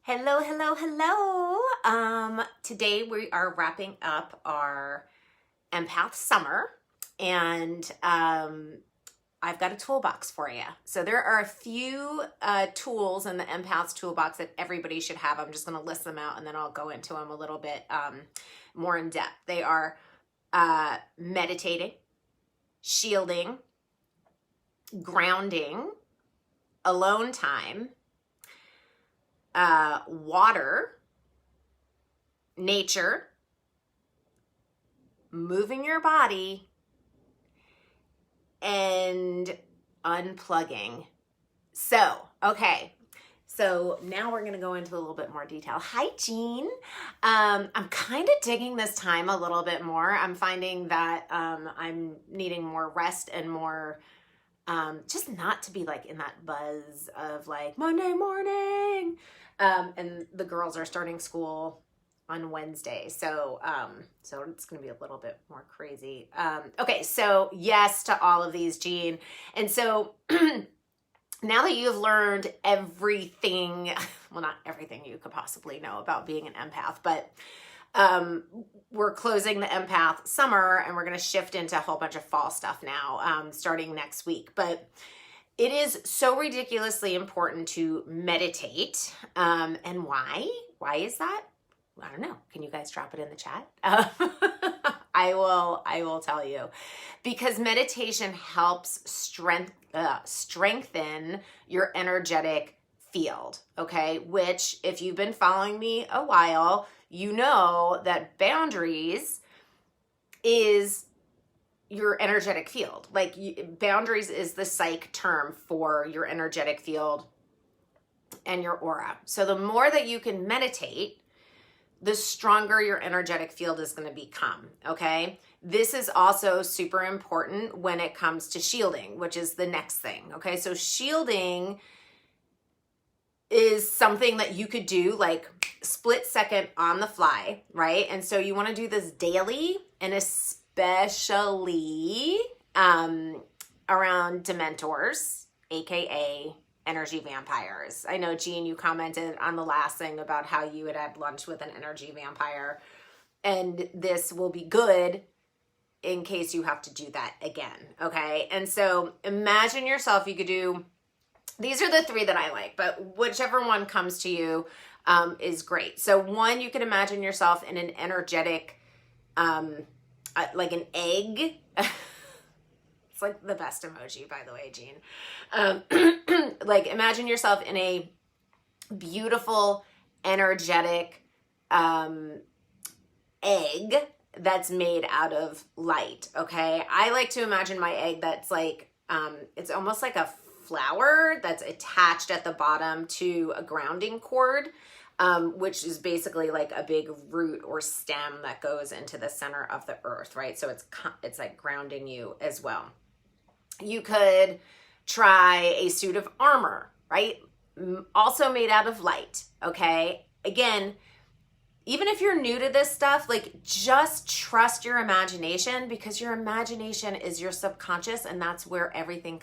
Hello, hello, hello. Today we are wrapping up our empath summer, and I've got a toolbox for you. So there are a few tools in the empath's toolbox that everybody should have. I'm just going to list them out, and then I'll go into them a little bit more in depth. They are meditating, shielding, grounding, alone time, water, nature, moving your body, and unplugging. So now we're going to go into a little bit more detail. Hi, Jean. I'm kind of digging this time a little bit more. I'm finding that I'm needing more rest and more just not to be like in that buzz of like Monday morning. And the girls are starting school on Wednesday. So it's going to be a little bit more crazy. Okay. So yes to all of these, Jean. And so now that you've learned everything, well, not everything you could possibly know about being an empath, but we're closing the empath summer and we're going to shift into a whole bunch of fall stuff now, starting next week. But it is so ridiculously important to meditate. And why? Why is that? I don't know. Can you guys drop it in the chat? I will tell you, because meditation helps strengthen your energetic field. Okay. Which, if you've been following me a while, you know that boundaries is your energetic field. Like boundaries is the psych term for your energetic field and your aura. So the more that you can meditate, the stronger your energetic field is going to become. Okay. This is also super important when it comes to shielding, which is the next thing. Okay. So shielding is something that you could do like split second on the fly, right? And so you want to do this daily, and especially around dementors, aka energy vampires. I know, Jean, you commented on the last thing about how you had lunch with an energy vampire, and this will be good in case you have to do that again. Okay. And so imagine yourself, you could do, these are the three that I like, but whichever one comes to you is great. So one, you can imagine yourself in an energetic, like an egg. It's like the best emoji, by the way, Jean. Like imagine yourself in a beautiful, energetic egg that's made out of light. Okay. I like to imagine my egg that's like, it's almost like a flower that's attached at the bottom to a grounding cord, which is basically like a big root or stem that goes into the center of the earth, right? So it's like grounding you as well. You could try a suit of armor, right? Also made out of light, okay? Again, even if you're new to this stuff, like just trust your imagination, because your imagination is your subconscious, and that's where everything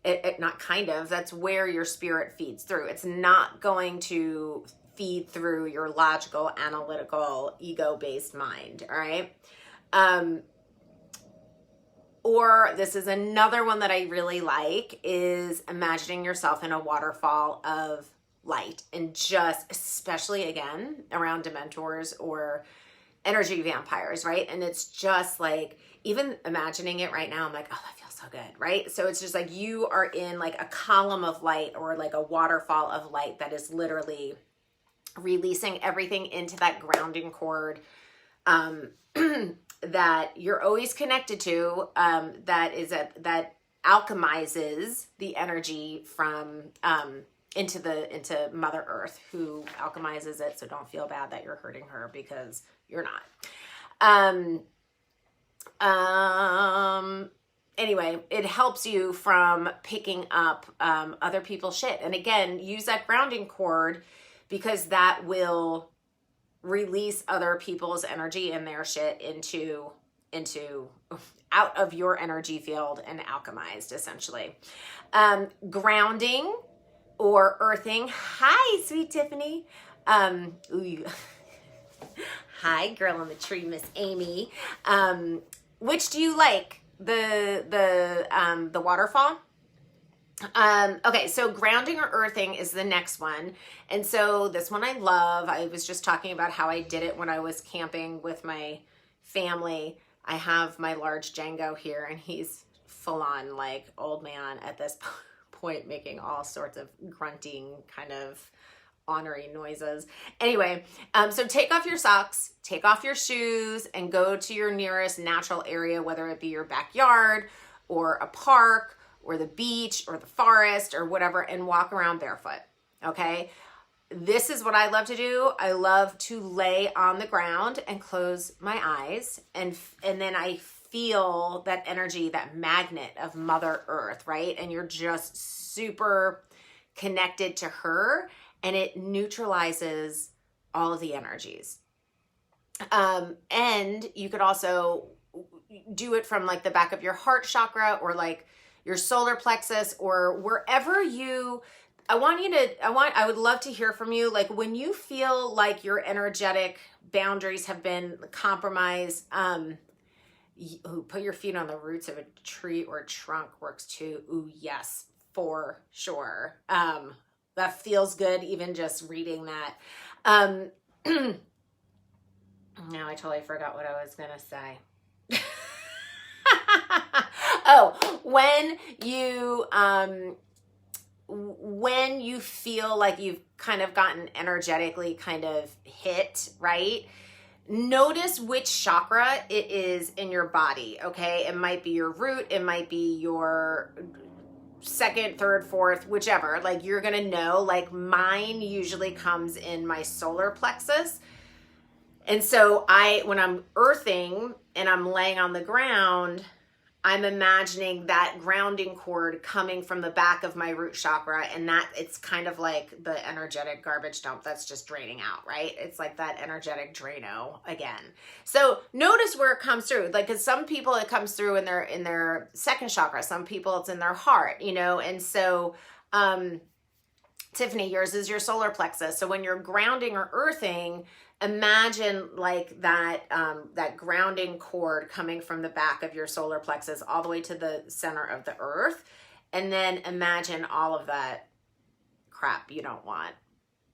that's where your spirit feeds through. It's not going to feed through your logical, analytical, ego-based mind, all right? Or this is another one that I really like, is imagining yourself in a waterfall of light, and just, especially again, around dementors or energy vampires, right? And it's just like, even imagining it right now, I'm like, oh, that feels so good, right? So it's just like you are in like a column of light, or like a waterfall of light that is literally releasing everything into that grounding cord that you're always connected to, that alchemizes the energy from into Mother Earth, who alchemizes it. So don't feel bad that you're hurting her, because you're not. Anyway, it helps you from picking up other people's shit. And again, use that grounding cord, because that will release other people's energy and their shit into out of your energy field and alchemized, essentially. Grounding or earthing. Hi, sweet Tiffany. Ooh, hi, girl in the tree, Miss Amy. Which do you like? The waterfall? Okay, so grounding or earthing is the next one. And so this one I love. I was just talking about how I did it when I was camping with my family. I have my large Django here, and he's full on like old man at this point, making all sorts of grunting kind of ornery noises. Anyway, so take off your socks, take off your shoes, and go to your nearest natural area, whether it be your backyard or a park or the beach or the forest or whatever, and walk around barefoot. Okay. This is what I love to do. I love to lay on the ground and close my eyes, and then I feel that energy, that magnet of Mother Earth, right? And you're just super connected to her, and it neutralizes all of the energies. And you could also do it from like the back of your heart chakra or like your solar plexus or wherever you, I would love to hear from you. Like when you feel like your energetic boundaries have been compromised, put your feet on the roots of a tree or a trunk works too. Ooh, yes, for sure. That feels good, even just reading that. Now I totally forgot what I was going to say. Oh, when you feel like you've kind of gotten energetically kind of hit, right? Notice which chakra it is in your body, okay? It might be your root, it might be your second, third, fourth, whichever. Like you're gonna know, like mine usually comes in my solar plexus. And so when I'm earthing and I'm laying on the ground, I'm imagining that grounding cord coming from the back of my root chakra, and that it's kind of like the energetic garbage dump that's just draining out, right? It's like that energetic Drano again. So notice where it comes through. Like, cause some people it comes through in their second chakra. Some people it's in their heart, you know? And so, Tiffany, yours is your solar plexus. So when you're grounding or earthing, imagine like that grounding cord coming from the back of your solar plexus all the way to the center of the earth. And then imagine all of that crap you don't want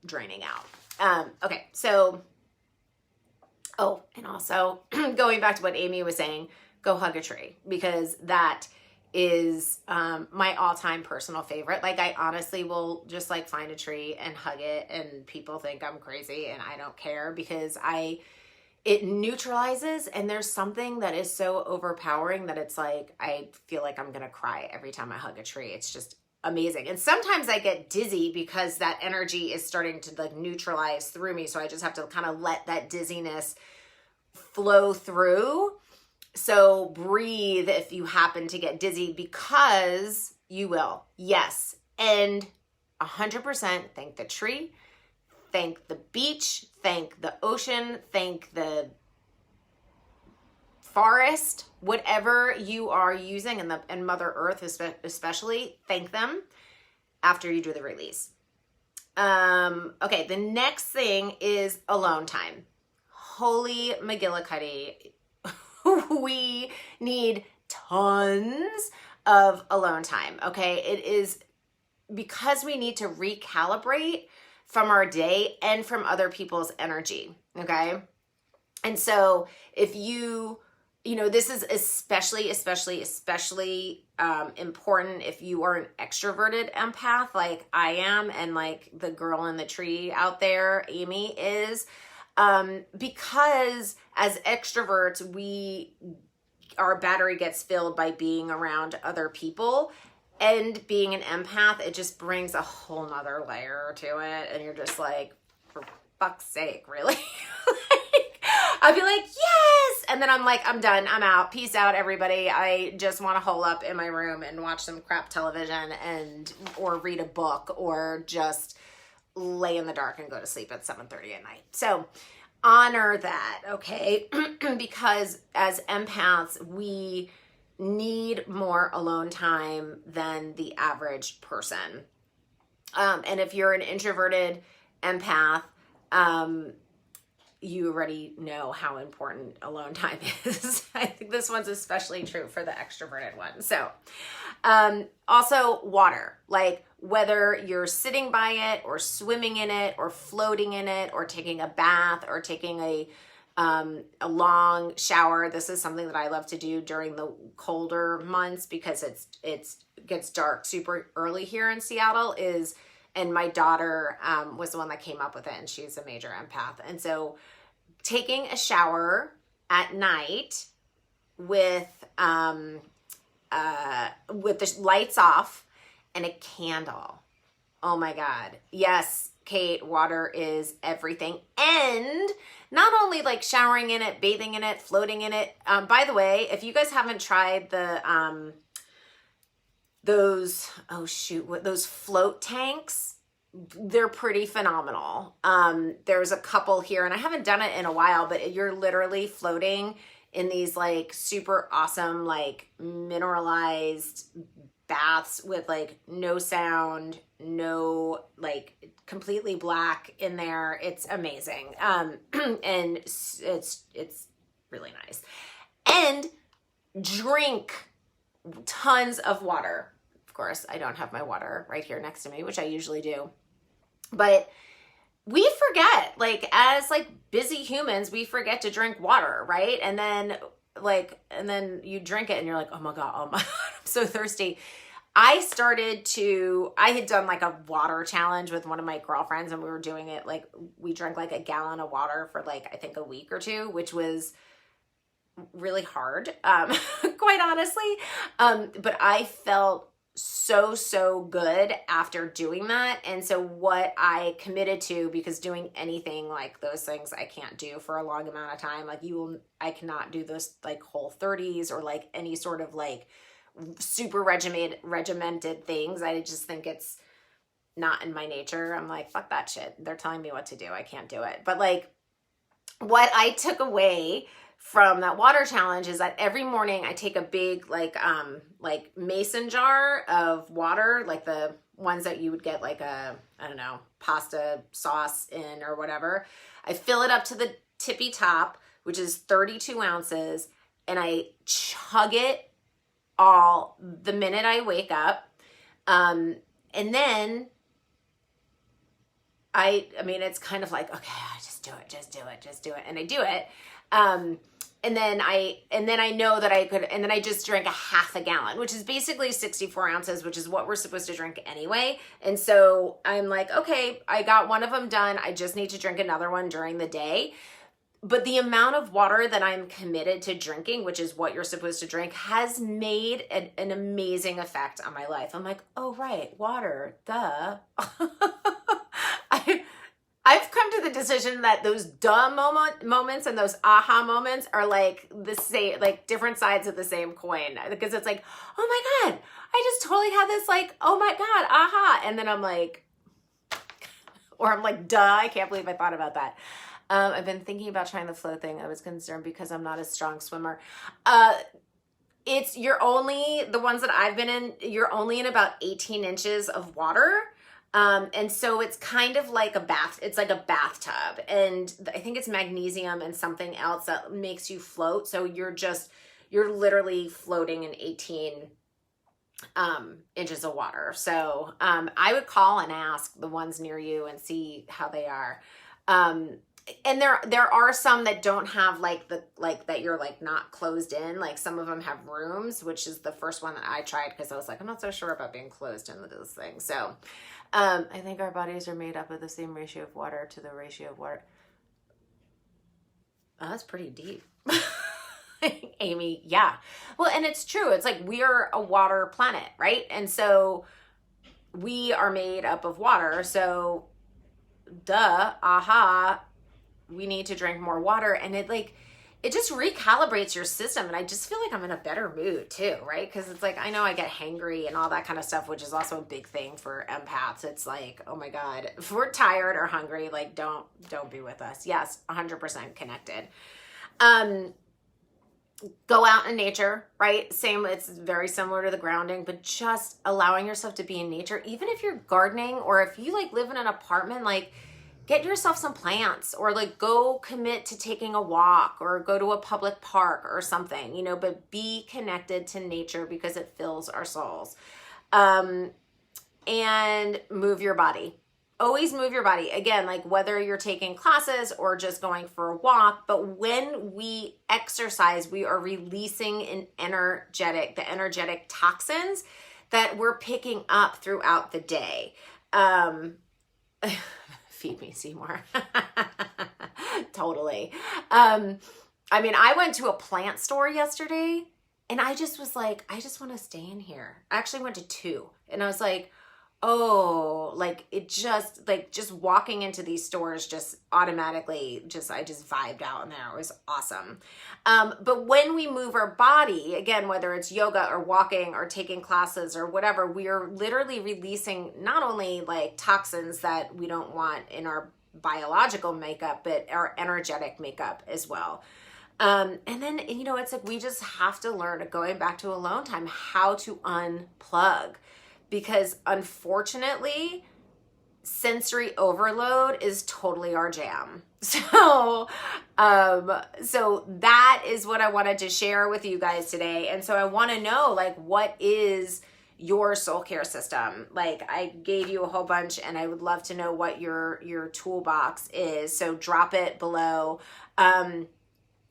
draining out. Okay, so, oh, and also going back to what Amy was saying, go hug a tree, because that is my all-time personal favorite. Like I honestly will just like find a tree and hug it, and people think I'm crazy, and I don't care because it neutralizes, and there's something that is so overpowering that it's like I feel like I'm gonna cry every time I hug a tree. It's just amazing. And sometimes I get dizzy because that energy is starting to like neutralize through me, so I just have to kind of let that dizziness flow through. So breathe if you happen to get dizzy, because you will. Yes. And 100% thank the tree, thank the beach, thank the ocean, thank the forest, whatever you are using, and Mother Earth especially, thank them after you do the release. Okay, the next thing is alone time. Holy McGillicuddy. We need tons of alone time, okay? It is because we need to recalibrate from our day and from other people's energy, okay? And so if you know, this is especially important if you are an extroverted empath like I am, and like the girl in the tree out there, Amy, is. Because as extroverts, our battery gets filled by being around other people, and being an empath, it just brings a whole nother layer to it. And you're just like, for fuck's sake, really? I'd be like, yes. And then I'm like, I'm done. I'm out. Peace out, everybody. I just want to hole up in my room and watch some crap television or read a book, or just lay in the dark and go to sleep at 7:30 at night. So honor that, okay? Because as empaths, we need more alone time than the average person. And if you're an introverted empath, you already know how important alone time is. I think this one's especially true for the extroverted one. So, also water, like whether you're sitting by it or swimming in it or floating in it or taking a bath or taking a long shower. This is something that I love to do during the colder months because it gets dark super early here in Seattle and my daughter was the one that came up with it, and she's a major empath. And so taking a shower at night with the lights off and a candle. Oh my God. Yes, Kate, water is everything. And not only like showering in it, bathing in it, floating in it. By the way, if you guys haven't tried those float tanks, they're pretty phenomenal. There's a couple here, and I haven't done it in a while, but you're literally floating in these like super awesome, like mineralized baths with like no sound, no, like completely black in there. It's amazing. And it's really nice. And drink tons of water. Of course, I don't have my water right here next to me, which I usually do. But we forget, like, as like busy humans, we forget to drink water, right? And then you drink it and you're like, oh my God, I'm so thirsty. I had done like a water challenge with one of my girlfriends, and we were doing it like, we drank like a gallon of water for like, I think a week or two, which was really hard, quite honestly. But I felt so good after doing that. And so what I committed to, because doing anything like those things I can't do for a long amount of time, like I cannot do those like Whole30s or like any sort of like super regimented things. I just think it's not in my nature. I'm like, fuck that shit. They're telling me what to do. I can't do it. But like what I took away from that water challenge is that every morning I take a big like mason jar of water, like the ones that you would get like a, I don't know, pasta sauce in or whatever. I fill it up to the tippy top, which is 32 ounces, and I chug it all the minute I wake up. And then I mean, it's kind of like, okay, just do it. And I do it. And then I know that I could, and then I just drank a half a gallon, which is basically 64 ounces, which is what we're supposed to drink anyway. And so I'm like, okay, I got one of them done. I just need to drink another one during the day. But the amount of water that I'm committed to drinking, which is what you're supposed to drink, has made an amazing effect on my life. I'm like, oh, right, water, duh. I've come to the decision that those duh moments and those aha moments are like the same, like different sides of the same coin. Because it's like, oh my God, I just totally had this like, oh my God, aha. And then I'm like, or I'm like, duh, I can't believe I thought about that. I've been thinking about trying the float thing. I was concerned because I'm not a strong swimmer. The ones that I've been in, you're only in about 18 inches of water. And so it's kind of like it's like a bathtub, and I think it's magnesium and something else that makes you float. So you're literally floating in 18, inches of water. So, I would call and ask the ones near you and see how they are. And there are some that don't have that you're like not closed in. Like some of them have rooms, which is the first one that I tried because I was like, I'm not so sure about being closed into this thing. So, I think our bodies are made up of the same ratio of water to the ratio of water. Oh, that's pretty deep. Amy, yeah. Well, and it's true. It's like we are a water planet, right? And so we are made up of water. So duh, aha, we need to drink more water. And it just recalibrates your system. And I just feel like I'm in a better mood too, right? Because it's like, I know I get hangry and all that kind of stuff, which is also a big thing for empaths. It's like, oh my God, if we're tired or hungry, like don't be with us. Yes, 100% connected. Go out in nature, right? Same, it's very similar to the grounding, but just allowing yourself to be in nature. Even if you're gardening or if you like live in an apartment, like get yourself some plants or like go commit to taking a walk or go to a public park or something, you know, but be connected to nature because it fills our souls. And move your body. Always move your body. Again, like whether you're taking classes or just going for a walk, but when we exercise, we are releasing the energetic toxins that we're picking up throughout the day. Feed me, Seymour. Totally. I mean, I went to a plant store yesterday and I just was like, I just want to stay in here. I actually went to two and I was like, oh, like it just like just walking into these stores just automatically I just vibed out in there. It was awesome. But when we move our body, again, whether it's yoga or walking or taking classes or whatever, we are literally releasing not only like toxins that we don't want in our biological makeup, but our energetic makeup as well. And then, you know, it's like we just have to learn, going back to alone time, how to unplug. Because unfortunately, sensory overload is totally our jam. So that is what I wanted to share with you guys today. And so I want to know, like, what is your soul care system? Like, I gave you a whole bunch and I would love to know what your toolbox is. So drop it below.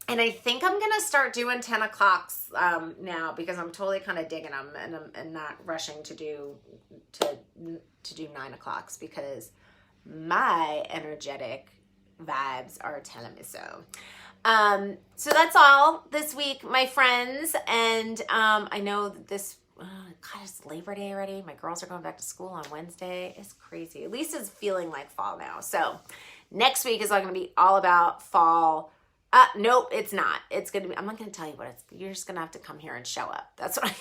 And I think I'm going to start doing 10 o'clocks now because I'm totally kind of digging them and not rushing to do 9 o'clocks because my energetic vibes are telling me so. So that's all this week, my friends. And I know that this, God, it's Labor Day already. My girls are going back to school on Wednesday. It's crazy. At least it's feeling like fall now. So next week is going to be all about fall. Nope, it's not. It's going to be, I'm not going to tell you what it's, you're just going to have to come here and show up. That's what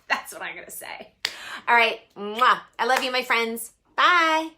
that's what I'm going to say. All right. Mwah. I love you, my friends. Bye.